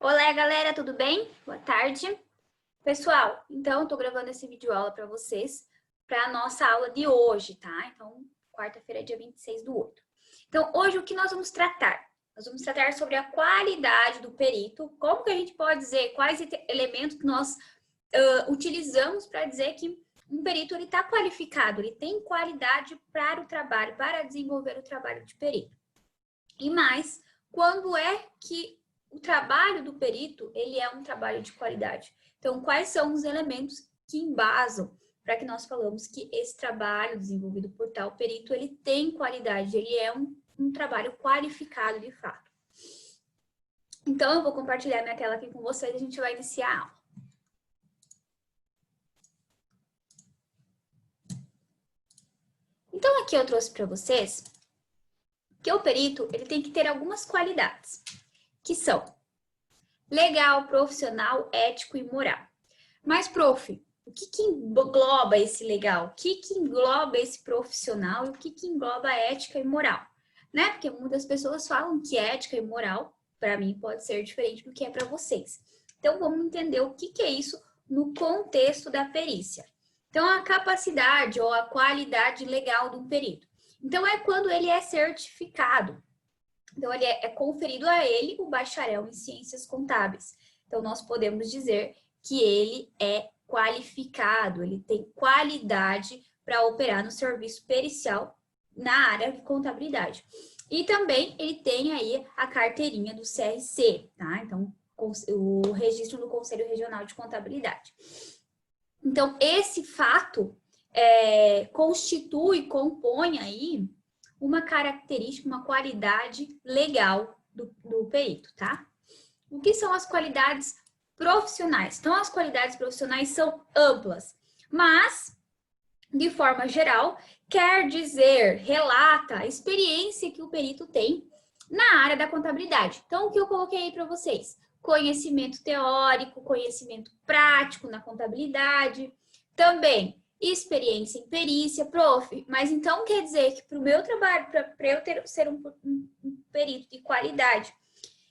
Olá, galera, tudo bem? Boa tarde. Pessoal, então eu tô gravando esse vídeo aula para vocês, para a nossa aula de hoje, tá? Então, quarta-feira, dia 26/8. Então, hoje o que nós vamos tratar? Nós vamos tratar sobre a qualidade do perito, como que a gente pode dizer, quais elementos que nós utilizamos para dizer que um perito ele está qualificado, ele tem qualidade para o trabalho, para desenvolver o trabalho de perito. E mais, quando é que o trabalho do perito, ele é um trabalho de qualidade. Então, quais são os elementos que embasam para que nós falamos que esse trabalho desenvolvido por tal perito, ele tem qualidade, ele é um trabalho qualificado de fato. Então, eu vou compartilhar minha tela aqui com vocês e a gente vai iniciar a aula. Então, aqui eu trouxe para vocês que o perito, ele tem que ter algumas qualidades, que são legal, profissional, ético e moral. Mas, prof, o que engloba esse legal? O que engloba esse profissional? E o que engloba a ética e moral? Né? Porque muitas pessoas falam que ética e moral, para mim, pode ser diferente do que é para vocês. Então, vamos entender o que é isso no contexto da perícia. Então, a capacidade ou a qualidade legal do perito. Então, é quando ele é certificado. Então, ele é conferido a ele o bacharel em ciências contábeis. Então, nós podemos dizer que ele é qualificado, ele tem qualidade para operar no serviço pericial na área de contabilidade. E também ele tem aí a carteirinha do CRC, tá? Então, o registro do Conselho Regional de Contabilidade. Então, esse fato compõe aí uma característica, uma qualidade legal do perito, tá? O que são as qualidades profissionais? Então, as qualidades profissionais são amplas, mas, de forma geral, quer dizer, relata a experiência que o perito tem na área da contabilidade. Então, o que eu coloquei aí para vocês? Conhecimento teórico, conhecimento prático na contabilidade, também experiência em perícia, prof. Mas então quer dizer que para o meu trabalho, para eu ser um perito de qualidade,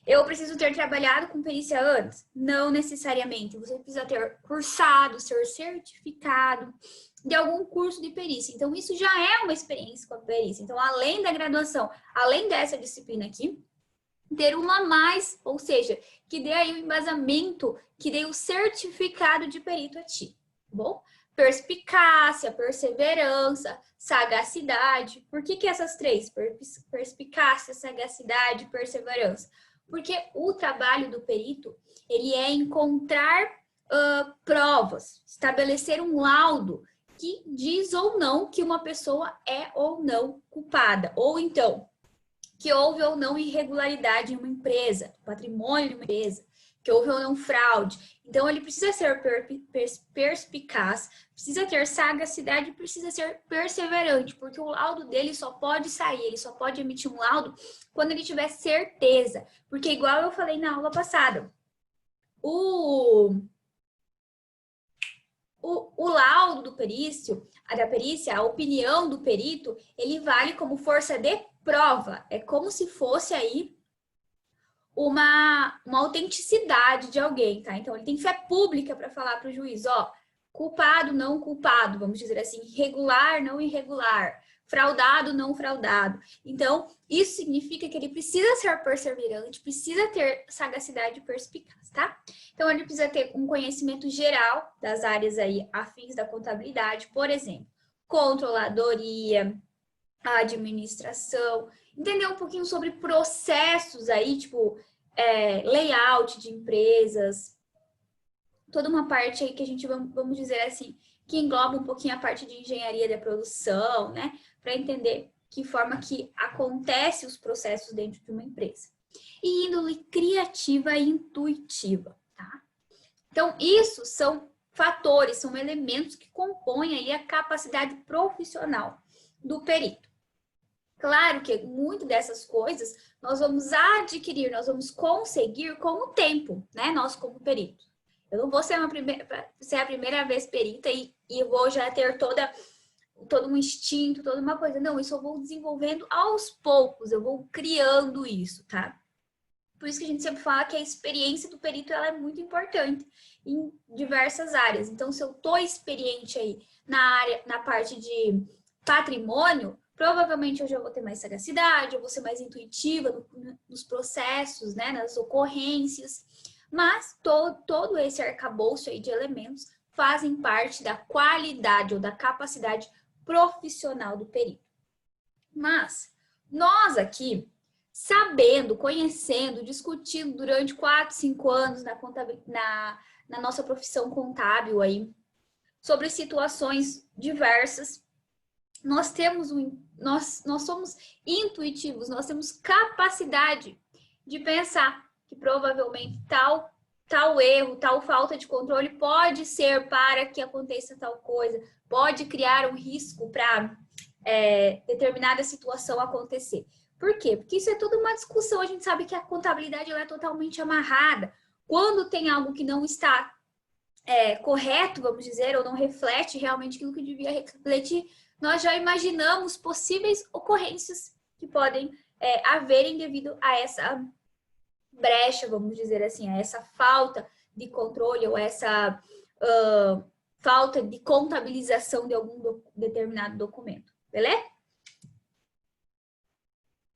eu preciso ter trabalhado com perícia antes? Não necessariamente. Você precisa ter cursado, ser certificado de algum curso de perícia. Então, isso já é uma experiência com a perícia. Então, além da graduação, além dessa disciplina aqui, ter uma a mais, ou seja, que dê aí o embasamento, que dê o certificado de perito a ti, tá bom? Perspicácia, perseverança, sagacidade. Por que essas três? Perspicácia, sagacidade, perseverança. Porque o trabalho do perito, ele é encontrar provas, estabelecer um laudo que diz ou não que uma pessoa é ou não culpada. Ou então, que houve ou não irregularidade em uma empresa, patrimônio de uma empresa, que houve ou não fraude. Então, ele precisa ser perspicaz, precisa ter sagacidade, precisa ser perseverante, porque o laudo dele só pode sair, ele só pode emitir um laudo quando ele tiver certeza. Porque, igual eu falei na aula passada, o laudo do perício, da perícia, a opinião do perito, ele vale como força de prova. É como se fosse aí uma autenticidade de alguém, tá? Então, ele tem fé pública para falar para o juiz, ó, culpado, não culpado, vamos dizer assim, irregular, não irregular, fraudado, não fraudado. Então, isso significa que ele precisa ser perseverante, precisa ter sagacidade e perspicaz, tá? Então, ele precisa ter um conhecimento geral das áreas aí afins da contabilidade, por exemplo, controladoria, administração, entender um pouquinho sobre processos aí, tipo, layout de empresas, toda uma parte aí que a gente, vamos dizer assim, que engloba um pouquinho a parte de engenharia da produção, né? Para entender que forma que acontece os processos dentro de uma empresa. E índole criativa e intuitiva, tá? Então, isso são fatores, são elementos que compõem aí a capacidade profissional do perito. Claro que muito dessas coisas nós vamos adquirir, nós vamos conseguir com o tempo, né? Nós como perito. Eu não vou ser a primeira vez perita e eu vou já ter todo um instinto, toda uma coisa. Não, isso eu vou desenvolvendo aos poucos, eu vou criando isso, tá? Por isso que a gente sempre fala que a experiência do perito ela é muito importante em diversas áreas. Então, se eu estou experiente aí na parte de patrimônio, provavelmente eu já vou ter mais sagacidade, eu vou ser mais intuitiva nos processos, né, nas ocorrências. Mas todo esse arcabouço aí de elementos fazem parte da qualidade ou da capacidade profissional do perito. Mas nós aqui, sabendo, conhecendo, discutindo durante 4, 5 anos na nossa profissão contábil aí, sobre situações diversas, nós somos intuitivos, nós temos capacidade de pensar que provavelmente tal erro, tal falta de controle pode ser para que aconteça tal coisa, pode criar um risco para determinada situação acontecer. Por quê? Porque isso é toda uma discussão. A gente sabe que a contabilidade ela é totalmente amarrada. Quando tem algo que não está correto, vamos dizer, ou não reflete realmente aquilo que devia refletir, nós já imaginamos possíveis ocorrências que podem haverem devido a essa brecha, vamos dizer assim, a essa falta de controle ou essa falta de contabilização de algum determinado documento. Beleza?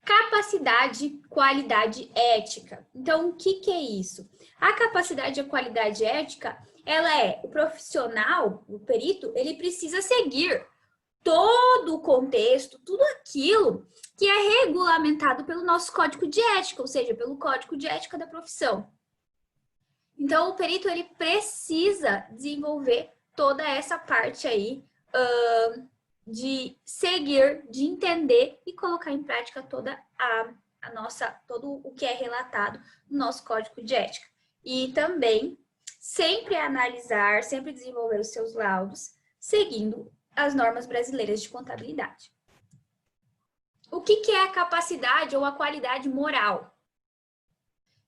Capacidade, qualidade ética. Então, o que é isso? A capacidade e a qualidade ética, ela é o profissional, o perito, ele precisa seguir todo o contexto, tudo aquilo que é regulamentado pelo nosso código de ética, ou seja, pelo código de ética da profissão. Então, o perito, ele precisa desenvolver toda essa parte aí de seguir, de entender e colocar em prática todo o que é relatado no nosso código de ética. E também sempre analisar, sempre desenvolver os seus laudos, seguindo as normas brasileiras de contabilidade. O que é a capacidade ou a qualidade moral?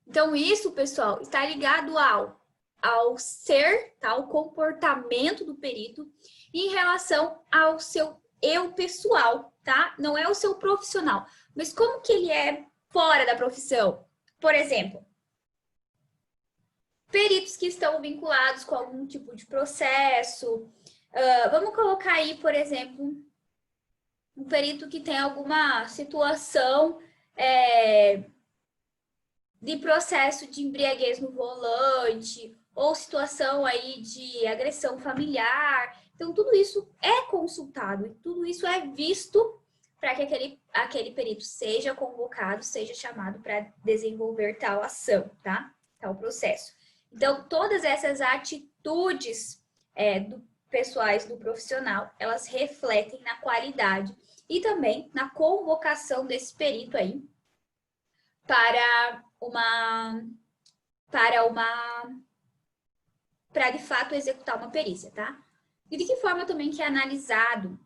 Então, isso, pessoal, está ligado ao ser, tá? Ao comportamento do perito em relação ao seu eu pessoal, tá? Não é o seu profissional. Mas como que ele é fora da profissão? Por exemplo, peritos que estão vinculados com algum tipo de processo. Vamos colocar aí, por exemplo, um perito que tem alguma situação de processo de embriaguez no volante, ou situação aí de agressão familiar. Então, tudo isso é consultado e tudo isso é visto para que aquele perito seja convocado, seja chamado para desenvolver tal ação, tá? Tal processo. Então, todas essas atitudes pessoais do profissional, elas refletem na qualidade e também na convocação desse perito aí para de fato executar uma perícia, tá? E de que forma também que é analisado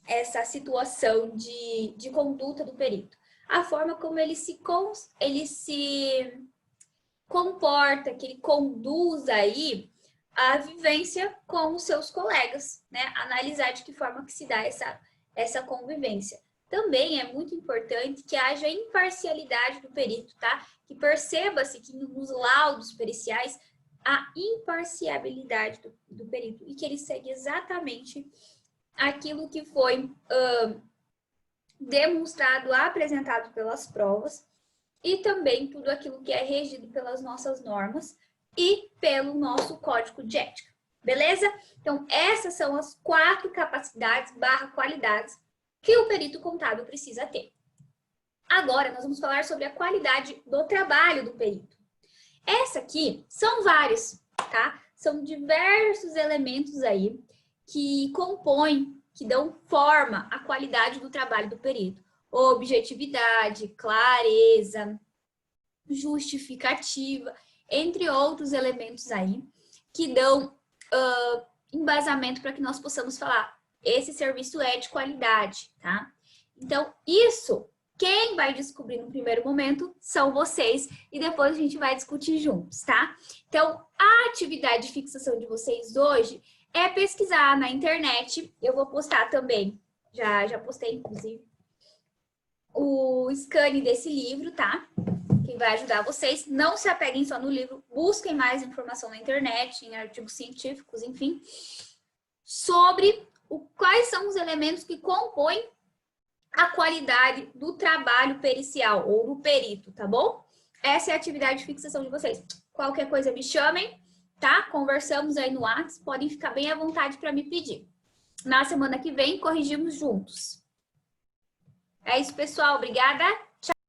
essa situação de conduta do perito? A forma como ele se comporta, que ele conduz aí a vivência com os seus colegas, né? Analisar de que forma que se dá essa convivência. Também é muito importante que haja imparcialidade do perito, tá? Que perceba-se que nos laudos periciais a imparcialidade do perito e que ele segue exatamente aquilo que foi demonstrado, apresentado pelas provas e também tudo aquilo que é regido pelas nossas normas e pelo nosso código de ética. Beleza? Então, essas são as 4 capacidades / qualidades que o perito contábil precisa ter. Agora, nós vamos falar sobre a qualidade do trabalho do perito. Essa aqui são várias, tá? São diversos elementos aí que compõem, que dão forma à qualidade do trabalho do perito. Objetividade, clareza, justificativa, entre outros elementos aí, que dão embasamento para que nós possamos falar, esse serviço é de qualidade, tá? Então, isso, quem vai descobrir no primeiro momento são vocês e depois a gente vai discutir juntos, tá? Então, a atividade de fixação de vocês hoje é pesquisar na internet, eu vou postar também, já postei inclusive, o scan desse livro, tá? que vai ajudar vocês. Não se apeguem só no livro, busquem mais informação na internet, em artigos científicos, enfim, sobre quais são os elementos que compõem a qualidade do trabalho pericial ou do perito, tá bom? Essa é a atividade de fixação de vocês. Qualquer coisa me chamem, tá? Conversamos aí no WhatsApp, podem ficar bem à vontade para me pedir. Na semana que vem, corrigimos juntos. É isso, pessoal. Obrigada.